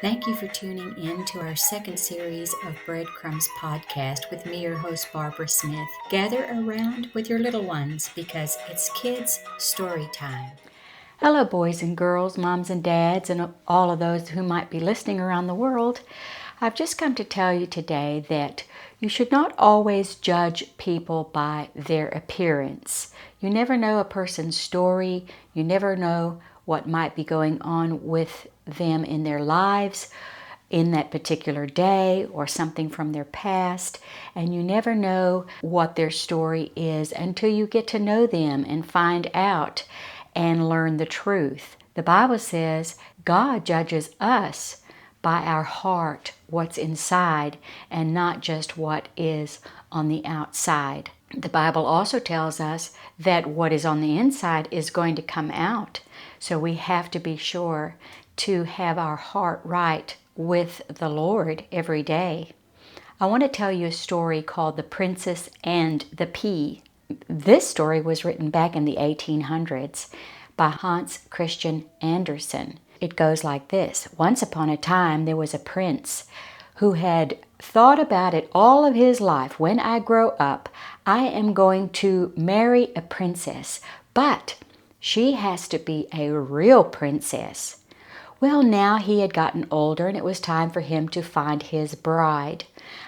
Thank you for tuning in to our second series of Breadcrumbs podcast with me, your host, Barbara Smith. Gather around with your little ones because it's kids' story time. Hello, boys and girls, moms and dads, and all of those who might be listening around the world. I've just come to tell you today that you should not always judge people by their appearance. You never know a person's story. You never know what might be going on with them in their lives in that particular day or something from their past, and you never know what their story is until you get to know them and find out and learn the truth. The Bible says God judges us by our heart, what's inside, and not just what is on the outside. The Bible also tells us that what is on the inside is going to come out. So we have to be sure to have our heart right with the Lord every day. I want to tell you a story called The Princess and the Pea. This story was written back in the 1800s by Hans Christian Andersen. It goes like this. Once upon a time, there was a prince who had thought about it all of his life. When I grow up, I am going to marry a princess, but she has to be a real princess. Well, now he had gotten older and it was time for him to find his bride.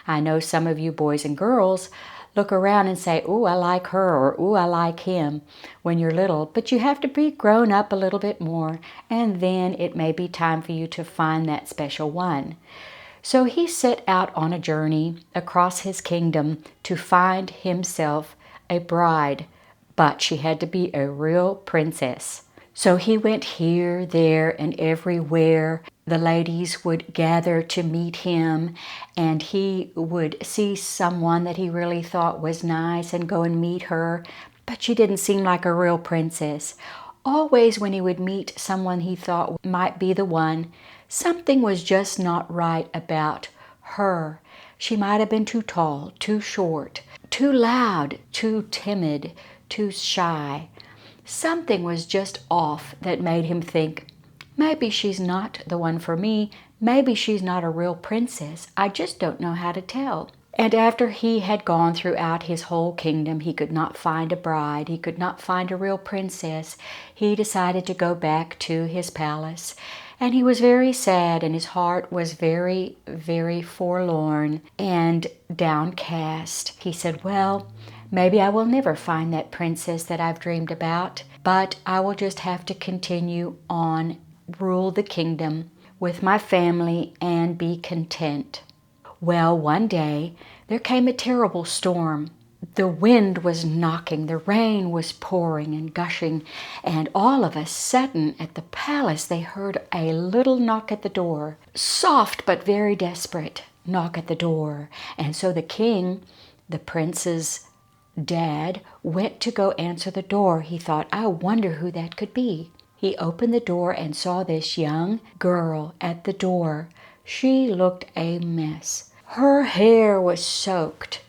I know some of you boys and girls look around and say, "Ooh, I like her," or "Ooh, I like him," when you're little, but you have to be grown up a little bit more, and then it may be time for you to find that special one. So he set out on a journey across his kingdom to find himself a bride, but she had to be a real princess. So he went here, there, and everywhere. The ladies would gather to meet him, and he would see someone that he really thought was nice and go and meet her, but she didn't seem like a real princess. Always when he would meet someone he thought might be the one, something was just not right about her. She might have been too tall, too short, too loud, too timid, too shy. Something was just off that made him think, maybe she's not the one for me. Maybe she's not a real princess. I just don't know how to tell. And after he had gone throughout his whole kingdom, he could not find a bride. He could not find a real princess. He decided to go back to his palace. And he was very sad, and his heart was very, very forlorn and downcast. He said, well, maybe I will never find that princess that I've dreamed about, but I will just have to continue on, rule the kingdom with my family, and be content. Well, one day there came a terrible storm. The wind was knocking, the rain was pouring and gushing, and all of a sudden at the palace they heard a little knock at the door. Soft but very desperate knock at the door. And so the king, the prince's dad, went to go answer the door. He thought, I wonder who that could be. He opened the door and saw this young girl at the door. She looked a mess. Her hair was soaked.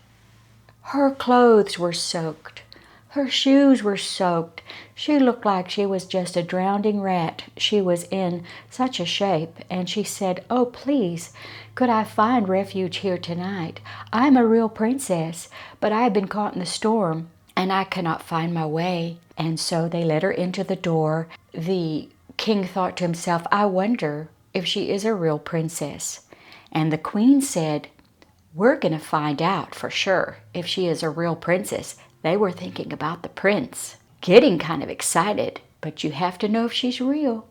Her clothes were soaked. Her shoes were soaked. She looked like she was just a drowning rat. She was in such a shape, and she said, oh, please, could I find refuge here tonight? I'm a real princess, but I have been caught in the storm, and I cannot find my way. And so they let her into the door. The king thought to himself, I wonder if she is a real princess. And the queen said, we're going to find out for sure if she is a real princess. They were thinking about the prince, getting kind of excited, but you have to know if she's real.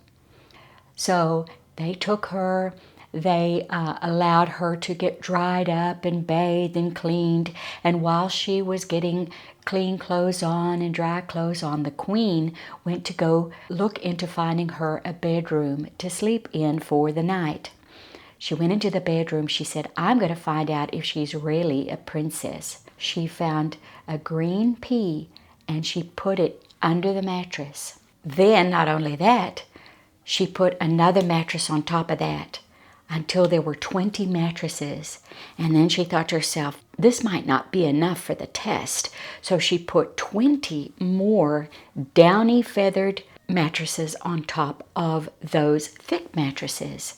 So they took her, they allowed her to get dried up and bathed and cleaned, and while she was getting clean clothes on and dry clothes on, the queen went to go look into finding her a bedroom to sleep in for the night. She went into the bedroom. She said, I'm going to find out if she's really a princess. She found a green pea and she put it under the mattress. Then, not only that, she put another mattress on top of that until there were 20 mattresses. And then she thought to herself, this might not be enough for the test. So she put 20 more downy feathered mattresses on top of those thick mattresses.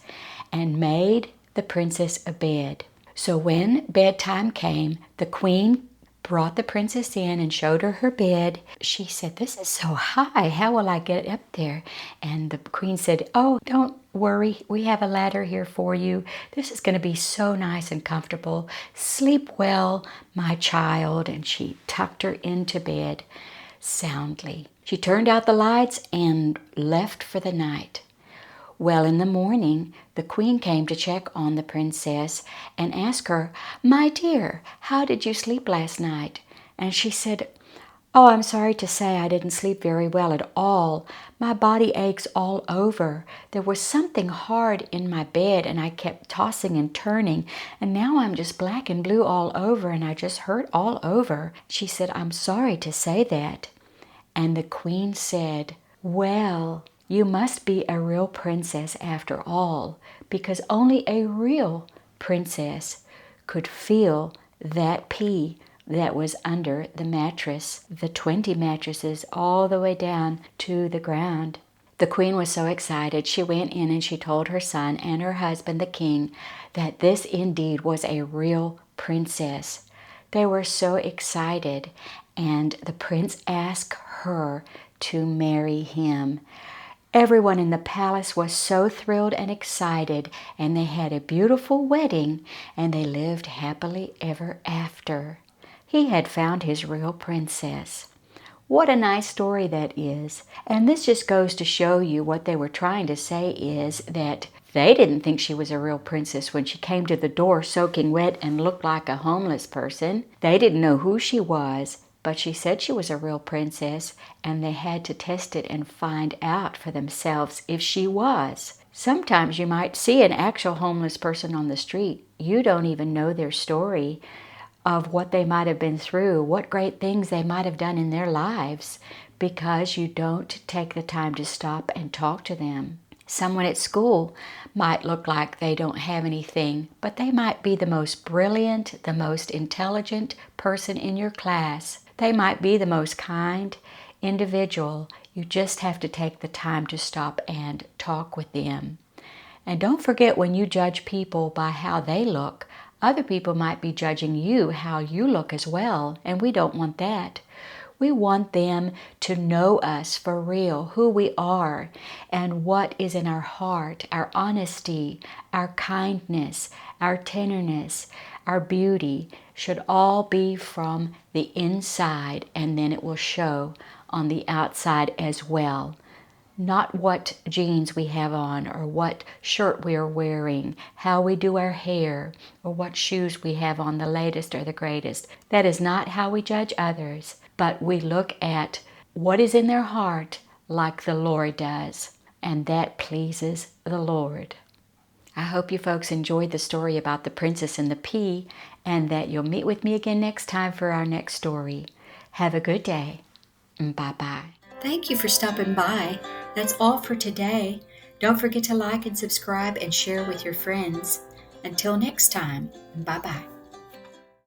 and made the princess a bed. So when bedtime came, the queen brought the princess in and showed her her bed. She said, "This is so high. How will I get up there?" And the queen said, "Oh, don't worry. We have a ladder here for you. This is going to be so nice and comfortable. Sleep well, my child." And she tucked her into bed soundly. She turned out the lights and left for the night. Well, in the morning, the queen came to check on the princess and asked her, "My dear, how did you sleep last night?" And she said, "Oh, I'm sorry to say I didn't sleep very well at all. My body aches all over. There was something hard in my bed and I kept tossing and turning, and now I'm just black and blue all over and I just hurt all over." She said, "I'm sorry to say that." And the queen said, "Well, you must be a real princess after all, because only a real princess could feel that pea that was under the mattress, the 20 mattresses all the way down to the ground." The queen was so excited, she went in and she told her son and her husband, the king, that this indeed was a real princess. They were so excited, and the prince asked her to marry him. Everyone in the palace was so thrilled and excited, and they had a beautiful wedding, and they lived happily ever after. He had found his real princess. What a nice story that is. And this just goes to show you what they were trying to say is that they didn't think she was a real princess when she came to the door soaking wet and looked like a homeless person. They didn't know who she was, but she said she was a real princess, and they had to test it and find out for themselves if she was. Sometimes you might see an actual homeless person on the street. You don't even know their story of what they might have been through, what great things they might have done in their lives, because you don't take the time to stop and talk to them. Someone at school might look like they don't have anything, but they might be the most brilliant, the most intelligent person in your class. They might be the most kind individual. You just have to take the time to stop and talk with them. And don't forget, when you judge people by how they look, other people might be judging you how you look as well, and we don't want that. We want them to know us for real, who we are, and what is in our heart, our honesty, our kindness, our tenderness, our beauty should all be from the inside, and then it will show on the outside as well. Not what jeans we have on, or what shirt we are wearing, how we do our hair, or what shoes we have on, the latest or the greatest. That is not how we judge others, but we look at what is in their heart like the Lord does, and that pleases the Lord. I hope you folks enjoyed the story about the princess and the pea, and that you'll meet with me again next time for our next story. Have a good day. Bye-bye. Thank you for stopping by. That's all for today. Don't forget to like and subscribe and share with your friends. Until next time, bye-bye.